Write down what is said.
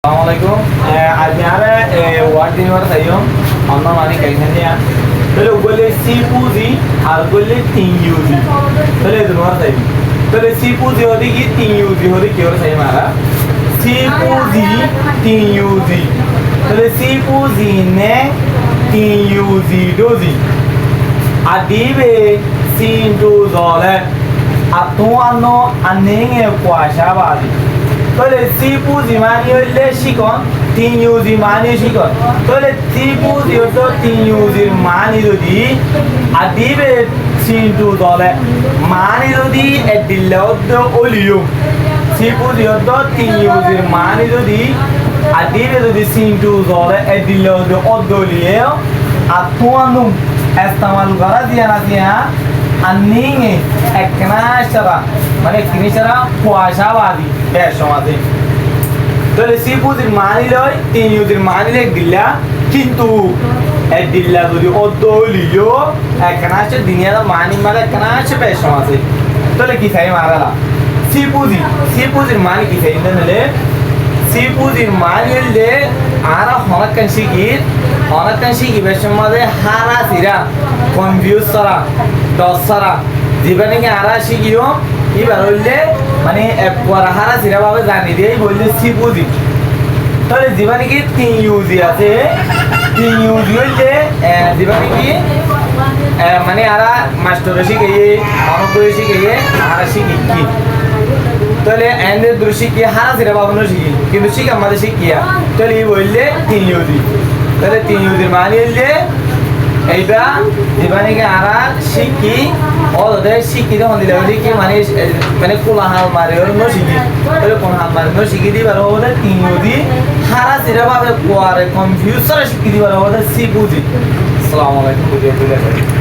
Assalamualaikum. Aziara wadi war sayom. Amma mani kaisen ya. Tole ugole sipuzi ar gole tinyuzi. Tole dunwar sayom. Tole sipuzi hodi ki tinyuzi hodi ki or sayom ara. Sipuzi tinyuzi. Tole sipuzi ne tinyuzi dozi. Adibe sindu zole. Atuano anenge kwa shabadi. Tole sipuzi mani olle shikon tinyuzi mani shikon. Tole sipuzi oto tinyuzi mani dodi adibe sindu dole mani dodi edilla oddo oliyo. Sipuzi oto tinyuzi mani dodi adibe dodi sindu dole edilla oddo oliyo. Atuanu estamalu gara diya anninge eknashara মানে কিনিছারা কুয়াশাবাদী এর সমাজে তাহলে সিপুজির মানি লয় তিন ইউজির মানি লে দিলা কিন্তু এ দিলা যদি অদলিও একনাশে দুনিয়ার মানি মানে একনাশে বেশ সমাজে তাহলে কি খাই মারালা সিপুজির মানি কি খাই নেলে সিপুজির মানি লে আর হনকান শিগি বেশ সমাজে হারা সিরা কনফিউজ সারা দশ সারা জীবনে আরা শিগিও এবার হইলে মানে পড়াহারা সিরাভাবে জানি দিয়ে বললে সিপুজি তাহলে জীবনে কি তিন ইউজি আছে তিন ইউজি হইলে জীবনে কি মানে আরা মাস্টার শিখিয়ে অনকরে শিখিয়ে আরা শিখি কি তাহলে এন্ডের দৃষ্টি কি হারা সিরাভাবে শিখি কিন্তু শিখ আমাদের শিখিয়া তাহলে এই বললে তিন ইউজি তাহলে তিন ইউজির মানে হইলে এইটা জীবনে কি আরা শিখি ওদের শিক্ষিত হন দিলে কি মানে কোলাহাল মারে ওর ন শিখি তাহলে কোন হাল মারে ন শিখি দিবার ওদের তিন ইউজি হারা সিরাভাবে কোয়ারে কনফিউজ শিখি দিবার ওদের সিপুজি আসসালামু আলাইকুম